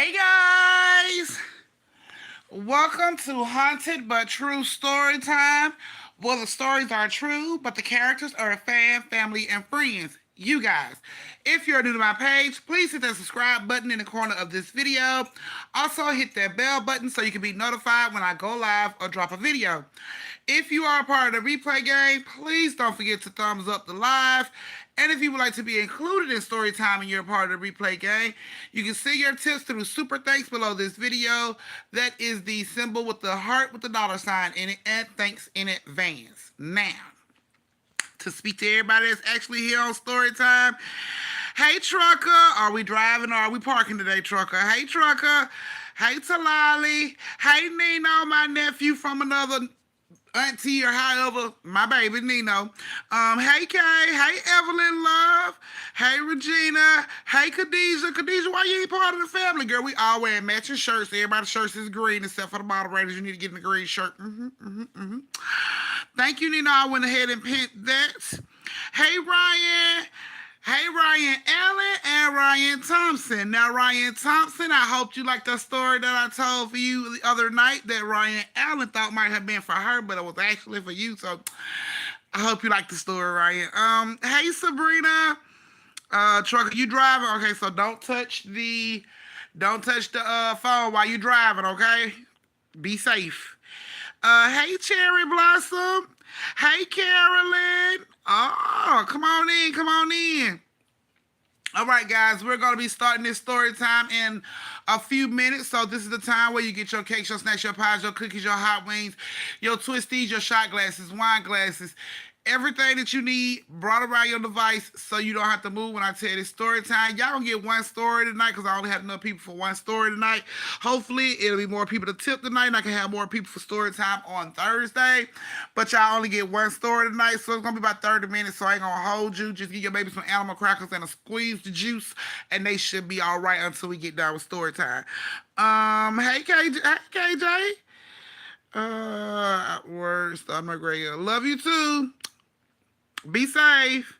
Hey guys! Welcome to Haunted But True Story Time. Well, the stories are true, but the characters are family, and friends. You guys. If you're new to my page, please hit that subscribe button in the corner of this video. Also, hit that bell button so you can be notified when I go live or drop a video. If you are a part of the replay game, please don't forget to thumbs up the live. And if you would like to be included in story time and you're a part of the replay game, you can send your tips through super thanks below this video. That is the symbol with the heart with the dollar sign in it, and thanks in advance. Now, to speak to everybody that's actually here on story time. Hey trucker, are we driving or are we parking today, trucker? Hey trucker. Hey Talali. Hey Nino, my nephew from another auntie or however, my baby Nino. Hey Kay, hey Evelyn Love, hey Regina, hey Khadijah. Khadijah, why you ain't part of the family, girl? We all wearing matching shirts. Everybody's shirts is green except for the moderators. You need to get in the green shirt. Thank you, Nino. I went ahead and pinned that. Hey Ryan. Hey, Ryan Allen and Ryan Thompson. Now, Ryan Thompson, I hope you liked the story that I told for you the other night that Ryan Allen thought might have been for her, but it was actually for you. So, I hope you liked the story, Ryan. Hey, Sabrina. Trucker, you driving? Okay, so don't touch the phone while you driving. Okay, be safe. Hey, Cherry Blossom. Hey, Carolyn. Oh, come on in, come on in. All right, guys, we're going to be starting this story time in a few minutes. So this is the time where you get your cakes, your snacks, your pies, your cookies, your hot wings, your twisties, your shot glasses, wine glasses, everything that you need brought around your device so you don't have to move when I tell you this story time. Y'all gonna get one story tonight because I only have enough people for one story tonight. Hopefully, it'll be more people to tip tonight and I can have more people for story time on Thursday. But y'all only get one story tonight, so it's gonna be about 30 minutes, so I ain't gonna hold you. Just give your baby some animal crackers and a squeeze the juice, and they should be all right until we get done with story time. Hey, KJ. Words, I'm not great. Love you too. Be safe.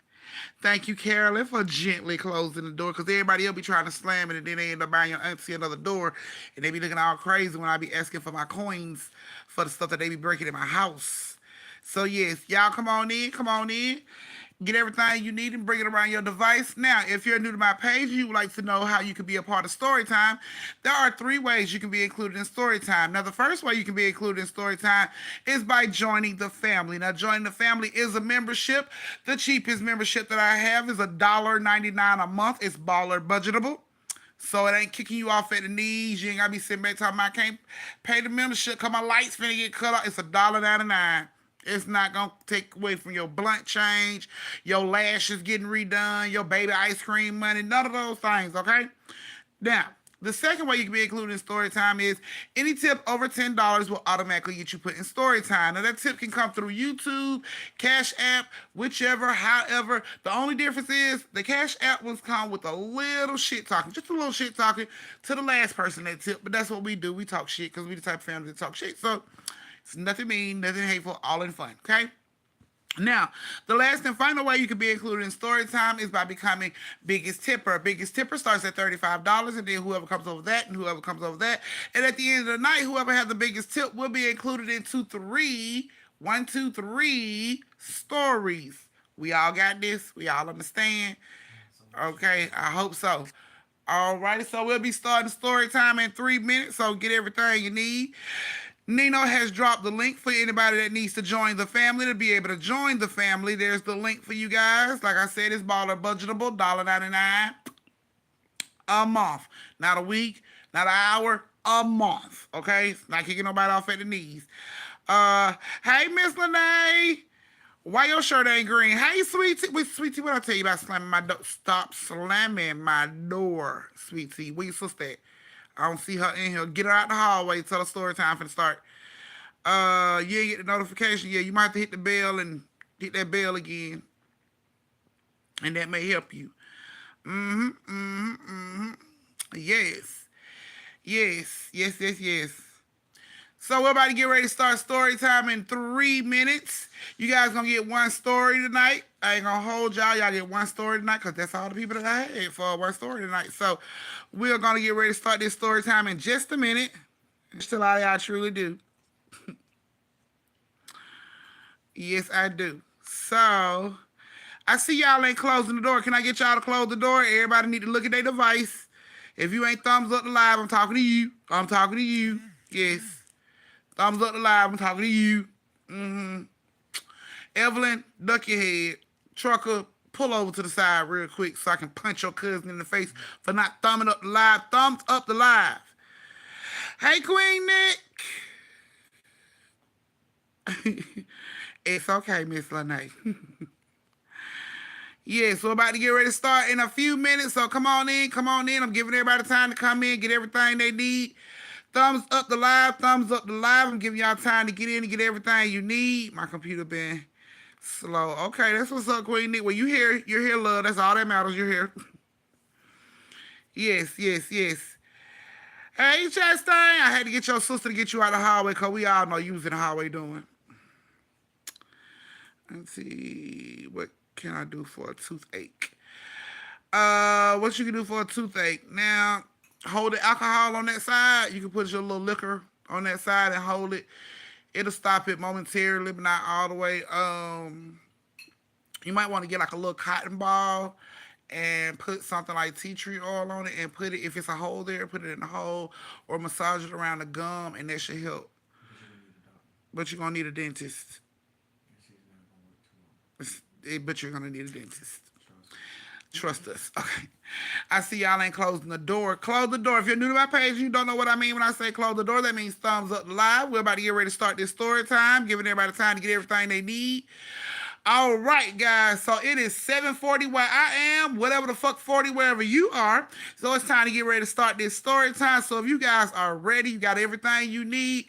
Thank you, Carolyn, for gently closing the door because everybody else be trying to slam it and then they end up buying your auntie another door and they be looking all crazy when I be asking for my coins for the stuff that they be breaking in my house. So, yes, y'all come on in, come on in. Get everything you need and bring it around your device. Now, if you're new to my page and you would like to know how you can be a part of Storytime, there are 3 ways you can be included in Storytime. Now, the first way you can be included in Storytime is by joining the family. Now, joining the family is a membership. The cheapest membership that I have is $1.99 a month. It's baller budgetable. So it ain't kicking you off at the knees. You ain't gotta be sitting back talking about I can't pay the membership because my lights finna get cut off. It's $1.99. It's not gonna take away from your blunt change, your lashes getting redone, your baby ice cream money, none of those things, okay? Now, the second way you can be included in story time is any tip over $10 will automatically get you put in story time. Now that tip can come through YouTube, Cash App, whichever, however. The only difference is the Cash App ones come with a little shit talking, just a little shit talking to the last person that tip. But that's what we do. We talk shit because we the type of family that talk shit. So it's nothing mean, nothing hateful, all in fun, okay? Now, the last and final way you can be included in story time is by becoming Biggest Tipper. Biggest Tipper starts at $35, and then whoever comes over that, and whoever comes over that. And at the end of the night, whoever has the biggest tip will be included into 3 stories. We all got this? We all understand? Okay, I hope so. Alrighty, so we'll be starting story time in 3 minutes, so get everything you need. Nino has dropped the link for anybody that needs to join the family to be able to join the family. There's the link for you guys. Like I said, it's baller budgetable, $1.99 a month. Not a week, not an hour, a month. Okay? It's not kicking nobody off at the knees. Hey, Miss Lene. Why your shirt ain't green? Hey, Sweetie. Wait, Sweetie, what I tell you about slamming my door? Stop slamming my door, Sweetie. Where your sister at? I don't see her in here. Get her out the hallway. Tell the story time for the start. You ain't get the notification. Yeah, you might have to hit the bell and hit that bell again. And that may help you. Yes. Yes. So we're about to get ready to start story time in 3 minutes. You guys gonna get one story tonight. I ain't gonna hold y'all. Y'all get one story tonight because that's all the people that I had for one story tonight. So we're gonna get ready to start this story time in just a minute. Still all y'all truly do. Yes, I do. So I see y'all ain't closing the door. Can I get y'all to close the door? Everybody need to look at their device. If you ain't thumbs up the live, I'm talking to you. I'm talking to you. Yes. Thumbs up the live, I'm talking to you. Mm-hmm. Evelyn, duck your head. Trucker, pull over to the side real quick so I can punch your cousin in the face for not thumbing up the live. Thumbs up the live. Hey, Queen Nick. It's okay, Miss Lene. Yeah, so we're about to get ready to start in a few minutes. So come on in, come on in. I'm giving everybody time to come in, get everything they need. Thumbs up the live, thumbs up the live. I'm giving y'all time to get in and get everything you need. My computer been slow. Okay, that's what's up, Queen Nick. Well, you're here, love. That's all that matters. You're here. Yes, yes, yes. Hey, Chastain, I had to get your sister to get you out of the hallway because we all know you was in the hallway doing. Let's see. What can I do for a toothache? What you can do for a toothache? Now, hold the alcohol on that side. You can put your little liquor on that side and hold it. It'll stop it momentarily, but not all the way. You might want to get like a little cotton ball and put something like tea tree oil on it and put it, if it's a hole there, put it in the hole or massage it around the gum and that should help. But you're going to need a dentist. But you're going to need a dentist. Trust us. Okay. I see y'all ain't closing the door. Close the door. If you're new to my page, you don't know what I mean when I say close the door. That means thumbs up live. We're about to get ready to start this story time, giving everybody time to get everything they need. All right, guys. So it is 7:40 where I am, whatever the fuck 40 wherever you are. So it's time to get ready to start this story time. So if you guys are ready, you got everything you need,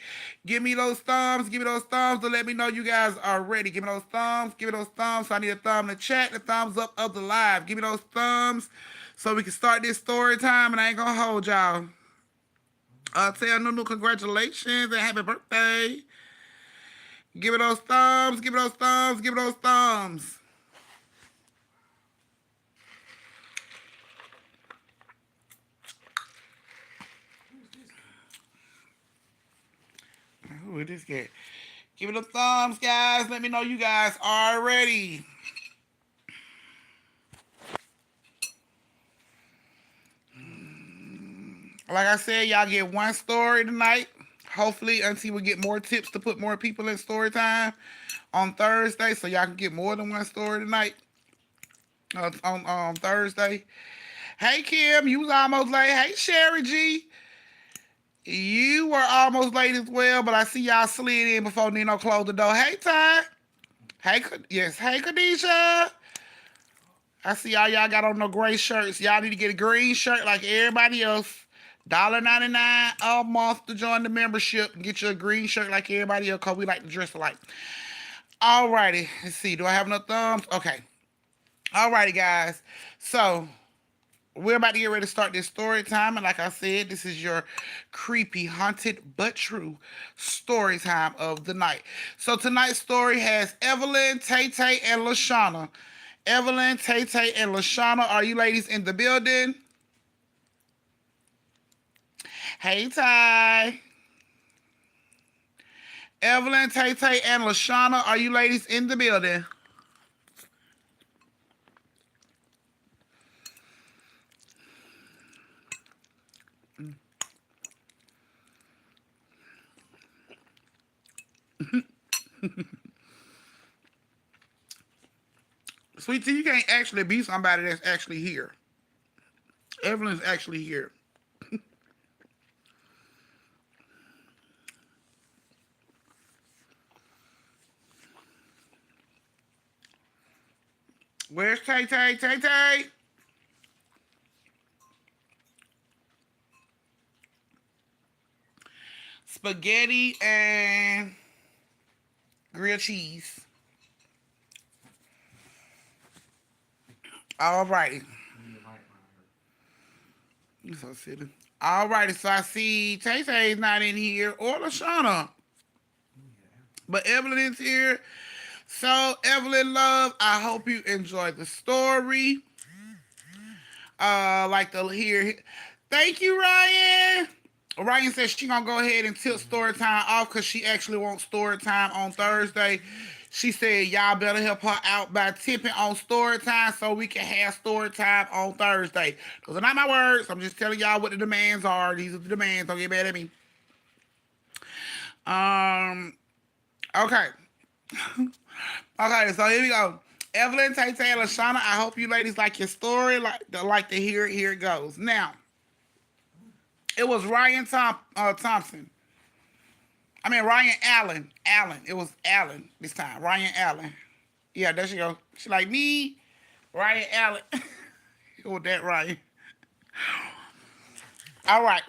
give me those thumbs. Give me those thumbs to let me know you guys are ready. Give me those thumbs. Give me those thumbs. So I need a thumb in the chat, the thumbs up of the live. Give me those thumbs so we can start this story time, and I ain't gonna hold y'all. Tell Nunu congratulations and happy birthday. Give me those thumbs, give me those thumbs, give me those thumbs. Who is this cat? Give me the thumbs, guys. Let me know you guys are ready. Like I said, y'all get one story tonight. Hopefully, Auntie will get more tips to put more people in story time on Thursday, so y'all can get more than one story tonight on Thursday. Hey, Kim, you was almost late. Hey, Sherry G, you were almost late as well, but I see y'all slid in before Nino closed the door. Hey, Ty. Hey, yes. Hey, Khadijah. I see y'all got on no gray shirts. Y'all need to get a green shirt like everybody else. $1.99 a month to join the membership and get you a green shirt like everybody else because we like to dress alike. Alrighty. Let's see. Do I have enough thumbs? Okay. Alrighty, guys. So we're about to get ready to start this story time. And like I said, this is your creepy, haunted, but true story time of the night. So tonight's story has Evelyn, Tay-Tay, and Lashana. Evelyn, Tay-Tay, and Lashana, are you ladies in the building? Hey, Ty. Evelyn, Tay-Tay, and Lashana, are you ladies in the building? Sweet Tea, you can't actually be somebody that's actually here. Evelyn's actually here. Where's Tay-Tay? Tay-Tay? Spaghetti and grilled cheese. All righty. You so silly. All righty, so I see Tay Tay's not in here or Lashana, but Evelyn is here. So Evelyn, love, I hope you enjoyed the story. Like to hear. Thank you, Ryan. Ryan says she gonna go ahead and tilt story time off because she actually wants story time on Thursday. She said y'all better help her out by tipping on story time so we can have story time on Thursday. Those are not my words. I'm just telling y'all what the demands are. These are the demands. Don't get mad at me. Um. Okay. Okay. So here we go. Evelyn, Tay Tay, and Lashana. I hope you ladies like your story. Like to hear it. Here it goes. Now, it was Thompson. I mean Ryan Allen. Allen. It was Allen this time. Ryan Allen. Yeah, there she go. She like me, Ryan Allen. With that Ryan. All right.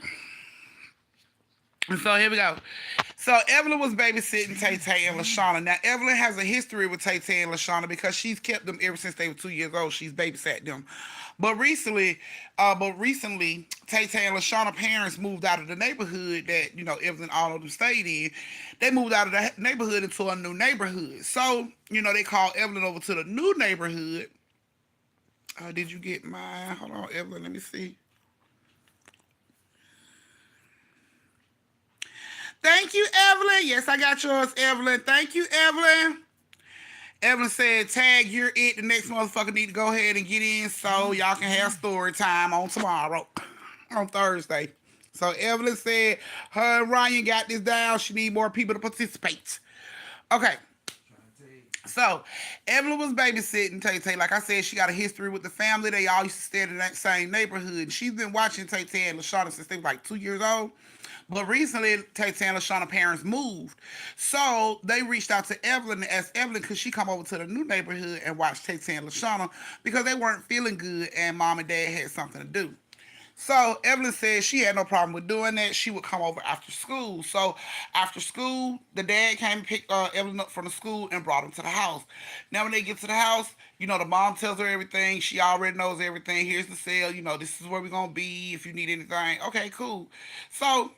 So here we go. So Evelyn was babysitting Tay Tay and Lashana. Now Evelyn has a history with Tay Tay and Lashana because she's kept them ever since they were 2 years old. She's babysat them. But recently, Tay Tay and Lashana parents moved out of the neighborhood that Evelyn all of them stayed in. They moved out of the neighborhood into a new neighborhood. So they called Evelyn over to the new neighborhood. Did you get mine? Hold on, Evelyn. Let me see. Thank you, Evelyn. Yes, I got yours, Evelyn. Thank you, Evelyn. Evelyn said, tag, you're it. The next motherfucker need to go ahead and get in so y'all can have story time on tomorrow, on Thursday. So Evelyn said her and Ryan got this down. She need more people to participate. Okay. So, Evelyn was babysitting Tay Tay. Like I said, she got a history with the family. They all used to stay in that same neighborhood. She's been watching Tay Tay and Lashana since they were like 2 years old. But recently, Tay Tay and Lashana parents moved. So, they reached out to Evelyn and asked Evelyn, could she come over to the new neighborhood and watch Tay Tay and Lashana because they weren't feeling good and mom and dad had something to do. So Evelyn said she had no problem with doing that. She would come over after school. So after school, the dad came and picked Evelyn up from the school and brought him to the house. Now when they get to the house, the mom tells her everything. She already knows everything. Here's the cell. This is where we're gonna be if you need anything. Okay, cool. So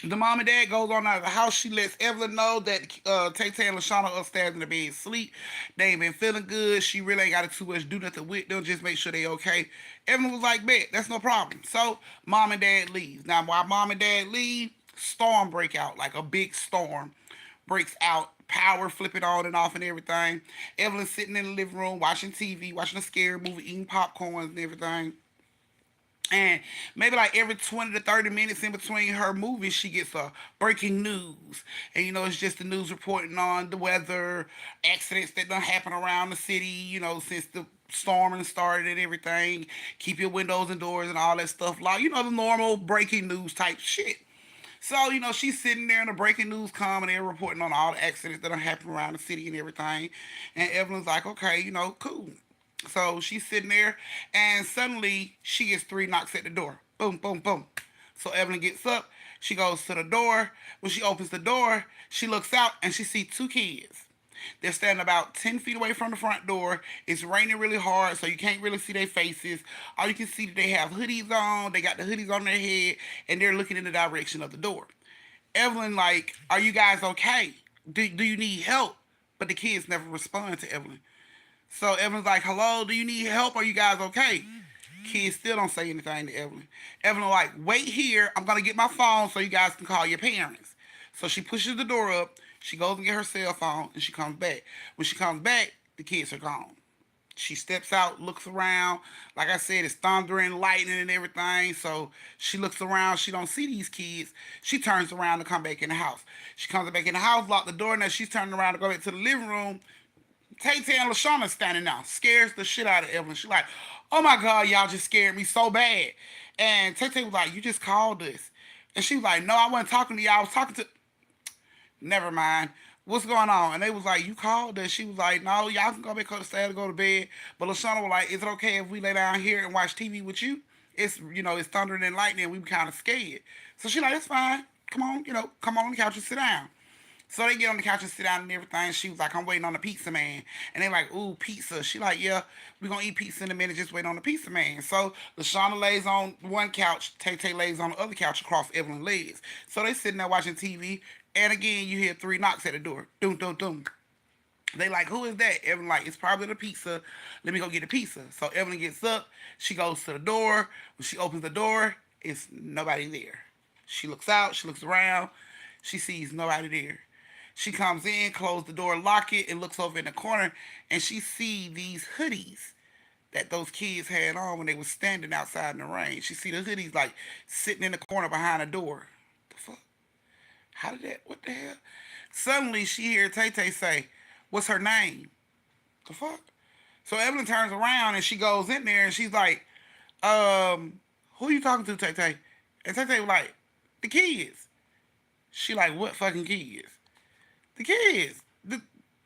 the mom and dad goes on out of the house. She lets Evelyn know that Tay Tay and Lashana upstairs in the bed sleep. They ain't been feeling good. She really ain't got to too much do nothing with them. Just make sure they okay. Evelyn was like, bet, that's no problem. So mom and dad leave. Now while mom and dad leave, storm break out, like a big storm breaks out. Power flipping on and off and everything. Evelyn sitting in the living room watching TV, watching a scary movie, eating popcorns and everything. And maybe like every 20 to 30 minutes in between her movies, she gets a breaking news. And it's just the news reporting on the weather, accidents that done happen around the city, since the storming started and everything. Keep your windows and doors and all that stuff. Like, the normal breaking news type shit. So, she's sitting there and the breaking news come and they're reporting on all the accidents that are happening around the city and everything. And Evelyn's like, okay, cool. So she's sitting there, and suddenly she gets three knocks at the door. Boom, boom, boom. So Evelyn gets up. She goes to the door. When she opens the door, she looks out and she sees two kids. They're standing about 10 feet away from the front door. It's raining really hard, so you can't really see their faces. All you can see is they have hoodies on. They got the hoodies on their head, and they're looking in the direction of the door. Evelyn, like, are you guys okay? Do you need help? But the kids never respond to Evelyn. So Evelyn's like, hello, do you need help? Are you guys okay? Kids still don't say anything to Evelyn. Evelyn like, wait here. I'm going to get my phone so you guys can call your parents. So she pushes the door up. She goes and get her cell phone, and she comes back. When she comes back, the kids are gone. She steps out, looks around. Like I said, it's thundering, lightning, and everything. So she looks around. She don't see these kids. She turns around to come back in the house. She comes back in the house, lock the door. Now she's turning around to go back to the living room. Tay Tay and Lashana standing out. Scares the shit out of Evelyn. She's like, oh my God, y'all just scared me so bad. And Tay Tay was like, you just called us. And she was like, no, I wasn't talking to y'all. I was talking to... Never mind. What's going on? And they was like, you called us. She was like, no, y'all can go back upstairs to go to bed. But Lashana was like, is it okay if we lay down here and watch TV with you? It's thundering and lightning. We were kind of scared. So she like, it's fine. Come on, come on the couch and sit down. So they get on the couch and sit down and everything. She was like, I'm waiting on the pizza man. And they like, ooh, pizza. She like, yeah, we gonna eat pizza in a minute, just wait on the pizza man. So LaShawna lays on one couch, Tay Tay lays on the other couch across Evelyn's legs. So they sitting there watching TV, and again you hear three knocks at the door. Doom, doom, doom. They like, who is that? Evelyn like, it's probably the pizza. Let me go get the pizza. So Evelyn gets up. She goes to the door. When she opens the door, it's nobody there. She looks out. She looks around. She sees nobody there. She comes in, close the door, lock it, and looks over in the corner, and she see these hoodies that those kids had on when they was standing outside in the rain. She see the hoodies like sitting in the corner behind the door. The fuck? How did that? What the hell? Suddenly she hear Tay Tay say, "What's her name?" The fuck? So Evelyn turns around and she goes in there and she's like, who you talking to, Tay Tay? And Tay Tay was like, the kids. She like, what fucking kids? The kids. The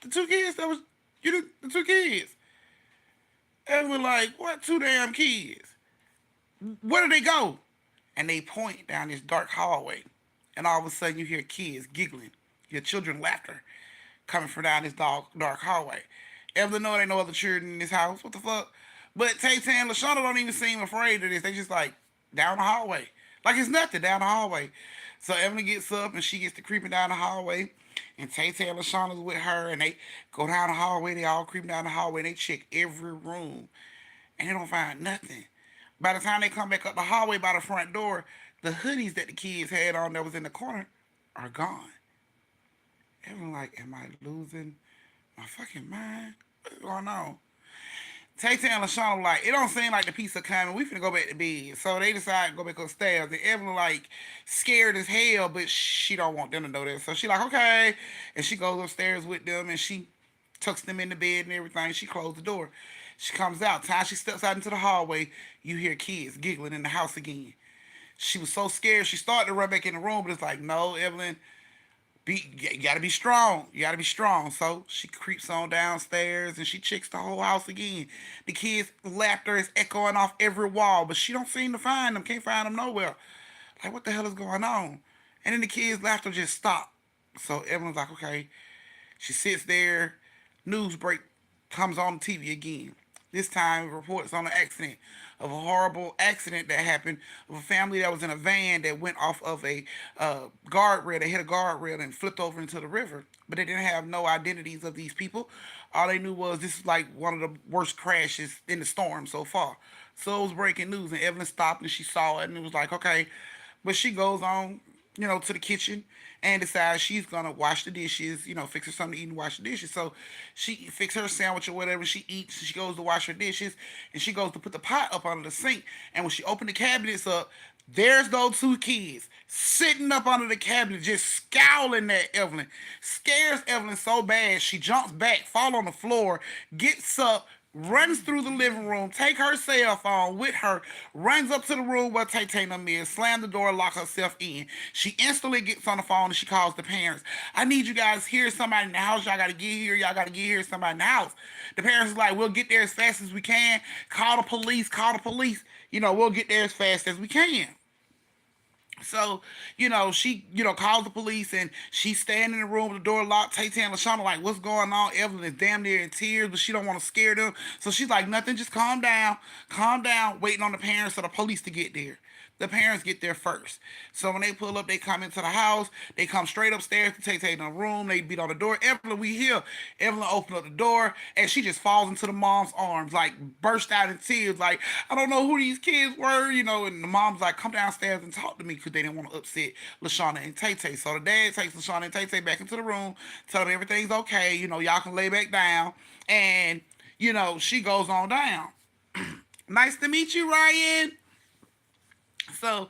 two kids that was, the two kids. Evelyn like, what two damn kids? Where did they go? And they point down this dark hallway. And all of a sudden you hear kids giggling. You hear children laughter coming from down this dark hallway. Evelyn know there ain't no other children in this house. What the fuck? But Tay Tay and LaShawna don't even seem afraid of this. They just like down the hallway. Like it's nothing down the hallway. So Evelyn gets up and she gets to creeping down the hallway. And Tay Tay and LaShawna's with her and they go down the hallway. They all creeping down the hallway and they check every room. And they don't find nothing. By the time they come back up the hallway by the front door, the hoodies that the kids had on that was in the corner are gone. Evelyn like, am I losing my fucking mind? What's going on? Tay Tay and LaShawn like, it don't seem like the pizza coming. We finna go back to bed. So they decide to go back upstairs. And Evelyn like scared as hell, but she don't want them to know that. So she like, okay. And she goes upstairs with them and she tucks them in the bed and everything. She closed the door. She comes out. Time she steps out into the hallway, you hear kids giggling in the house again. She was so scared, she started to run back in the room, but it's like, no, Evelyn, you gotta be strong. You gotta be strong. So she creeps on downstairs and she checks the whole house again. The kids' laughter is echoing off every wall, but she don't seem to find them. Can't find them nowhere. Like, what the hell is going on? And then the kids' laughter just stopped. So Evelyn's like, okay. She sits there. News break comes on TV again. This time reports on an accident of a horrible accident that happened of a family that was in a van that went off of a guardrail. They hit a guardrail and flipped over into the river. But they didn't have no identities of these people. All they knew was this is like one of the worst crashes in the storm so far. So it was breaking news, and Evelyn stopped and she saw it, and it was like, okay. But she goes on, to the kitchen and decides she's gonna wash the dishes, fix her something to eat and wash the dishes. So she fix her sandwich or whatever she eats. She goes to wash her dishes and she goes to put the pot up under the sink. And when she opened the cabinets up, there's those two kids sitting up under the cabinet, just scowling at Evelyn. Scares Evelyn so bad she jumps back, fall on the floor, gets up, runs through the living room, take her cell phone with her, runs up to the room where Tay Tay is, slam the door, lock herself in. She instantly gets on the phone and she calls the parents. I need you guys here, somebody in the house. Y'all gotta get here. Y'all gotta get here, somebody in the house. The parents is like, we'll get there as fast as we can. Call the police, call the police. We'll get there as fast as we can. So, she, calls the police and she's standing in the room with the door locked. Tay Tay and LaShawna like, what's going on? Evelyn is damn near in tears, but she don't want to scare them. So she's like, nothing, just calm down, waiting on the parents or the police to get there. The parents get there first. So when they pull up, they come into the house. They come straight upstairs to Tay Tay in the room. They beat on the door. Evelyn, we here. Evelyn opened up the door and she just falls into the mom's arms, like burst out in tears, like, I don't know who these kids were, and the mom's like, come downstairs and talk to me because they didn't want to upset LaShawna and Tay Tay. So the dad takes LaShawna and Tay Tay back into the room, tell them everything's okay, y'all can lay back down. And, she goes on down. Nice to meet you, Ryan. So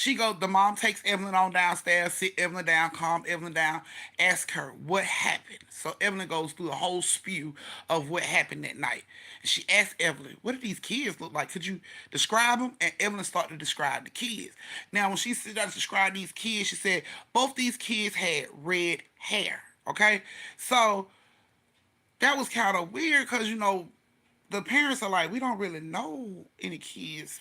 the mom takes Evelyn on downstairs, sit Evelyn down, calm Evelyn down, ask her what happened. So Evelyn goes through a whole spew of what happened that night. And she asks Evelyn, what do these kids look like? Could you describe them? And Evelyn started to describe the kids. Now, when she started to describe these kids, she said both these kids had red hair. Okay? So that was kind of weird because, the parents are like, we don't really know any kids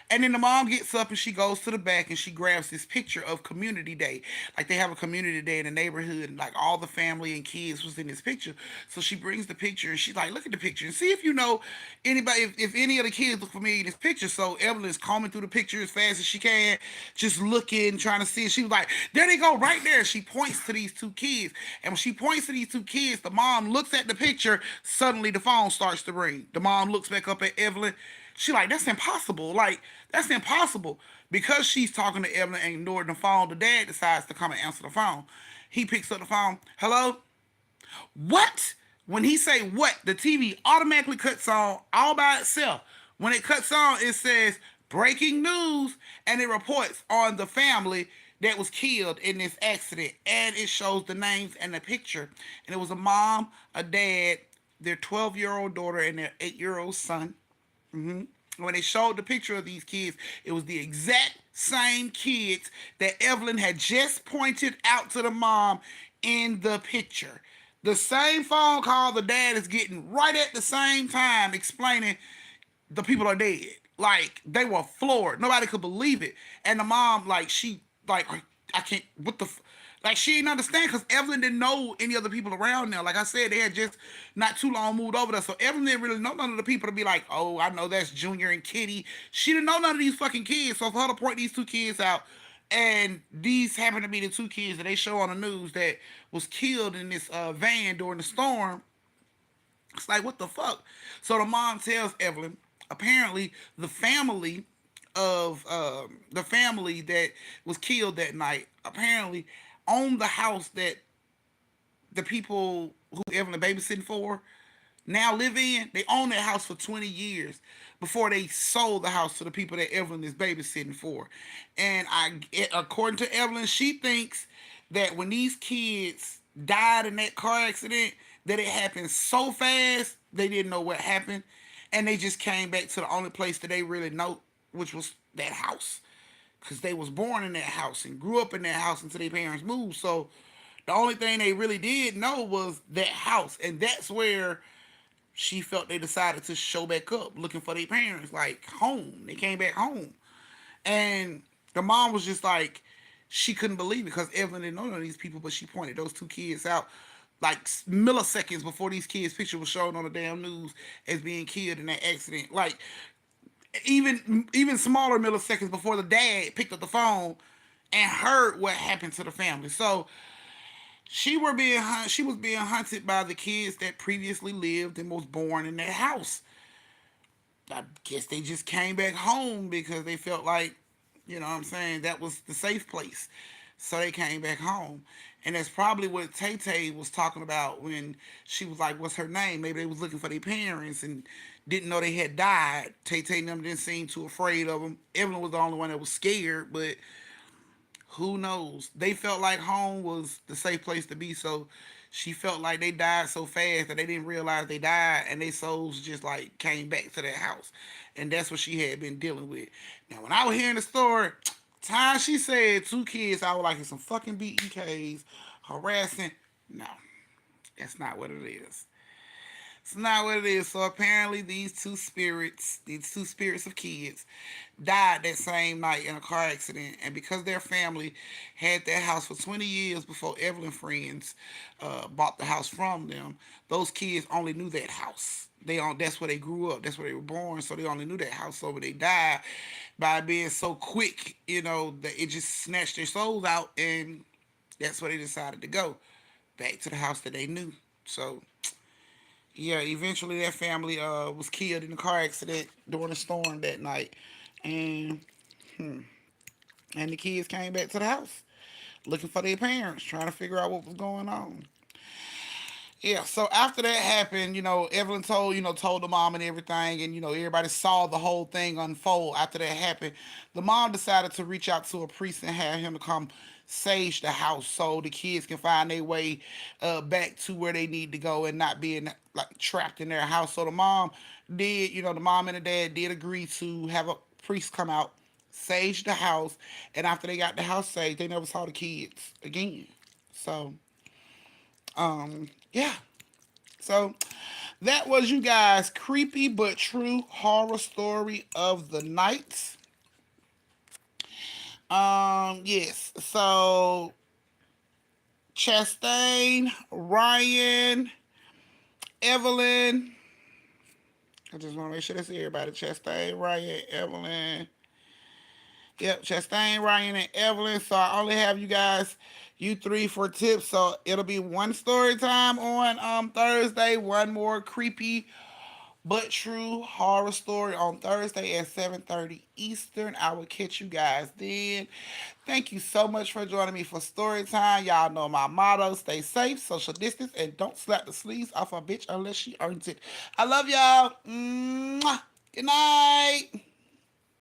And then the mom gets up and she goes to the back and she grabs this picture of community day. Like they have a community day in the neighborhood and like all the family and kids was in this picture. So she brings the picture and she's like, look at the picture and see if you know anybody, if any of the kids look familiar in this picture. So Evelyn is combing through the picture as fast as she can, just looking, trying to see. She was like, there they go, right there. She points to these two kids. And when she points to these two kids, the mom looks at the picture. Suddenly the phone starts to ring. The mom looks back up at Evelyn. She like, that's impossible. Like, that's impossible. Because she's talking to Evelyn and ignoring the phone, the dad decides to come and answer the phone. He picks up the phone. Hello? What? When he say what, the TV automatically cuts on all by itself. When it cuts on, it says breaking news and it reports on the family that was killed in this accident. And it shows the names and the picture. And it was a mom, a dad, their 12-year-old daughter, and their 8-year-old son. When they showed the picture of these kids, it was the exact same kids that Evelyn had just pointed out to the mom in the picture. The same phone call the dad is getting right at the same time explaining the people are dead. Like, they were floored. Nobody could believe it. And the mom, like, she, like, I can't, what the, like, she didn't understand because Evelyn didn't know any other people around there. Like I said, they had just not too long moved over there. So Evelyn didn't really know none of the people to be like, oh, I know that's Junior and Kitty. She didn't know none of these fucking kids. So for her to point these two kids out, and these happen to be the two kids that they show on the news that was killed in this van during the storm, it's like, what the fuck? So the mom tells Evelyn, apparently the family that was killed that night, apparently owned the house that the people who Evelyn babysitting for now live in. They own that house for 20 years before they sold the house to the people that Evelyn is babysitting for. And according to Evelyn, she thinks that when these kids died in that car accident, that it happened so fast they didn't know what happened, and they just came back to the only place that they really know, which was that house, because they was born in that house and grew up in that house until their parents moved. So the only thing they really did know was that house, and that's where she felt they decided to show back up looking for their parents, like home. They came back home. And the mom was just like, she couldn't believe it because Evelyn didn't know none of these people, but she pointed those two kids out like milliseconds before these kids' picture was shown on the damn news as being killed in that accident. Like even smaller milliseconds before the dad picked up the phone and heard what happened to the family. So she was being hunted by the kids that previously lived and was born in that house. I guess they just came back home because they felt like, you know what I'm saying, that was the safe place. So they came back home. And that's probably what Tay Tay was talking about when she was like, what's her name? Maybe they was looking for their parents and didn't know they had died. Tay Tay and them didn't seem too afraid of them. Evelyn was the only one that was scared, but who knows? They felt like home was the safe place to be, so she felt like they died so fast that they didn't realize they died, and their souls just like came back to that house, and that's what she had been dealing with. Now, when I was hearing the story, time she said two kids, I was like, it's some fucking BEKs harassing. No, that's not what it is. It's not what it is. So apparently these two spirits of kids, died that same night in a car accident. And because their family had that house for 20 years before Evelyn friends bought the house from them, those kids only knew that house. That's where they grew up. That's where they were born. So they only knew that house. So when they died, by being so quick, that it just snatched their souls out, and that's where they decided to go back to the house that they knew. So yeah, eventually that family was killed in a car accident during a storm that night, and and the kids came back to the house looking for their parents, trying to figure out what was going on. Yeah, so after that happened, Evelyn told the mom and everything, and everybody saw the whole thing unfold. After that happened, the mom decided to reach out to a priest and have him to come sage the house so the kids can find their way back to where they need to go and not being like trapped in their house. So the mom and the dad did agree to have a priest come out, sage the house, and after they got the house saged, they never saw the kids again. So, yeah, So that was you guys creepy but true horror story of the night. Yes. So Chastain, Ryan, Evelyn. I just want to make sure that's everybody. Chastain, Ryan, Evelyn. Yep, Chastain, Ryan, and Evelyn. So I only have you guys, you three for tips. So it'll be one story time on Thursday, one more creepy but true horror story on Thursday at 7:30 Eastern. I will catch you guys then. Thank you so much for joining me for story time. Y'all know my motto: stay safe, social distance, and don't slap the sleeves off a bitch unless she earns it. I love y'all. Mwah. Good night.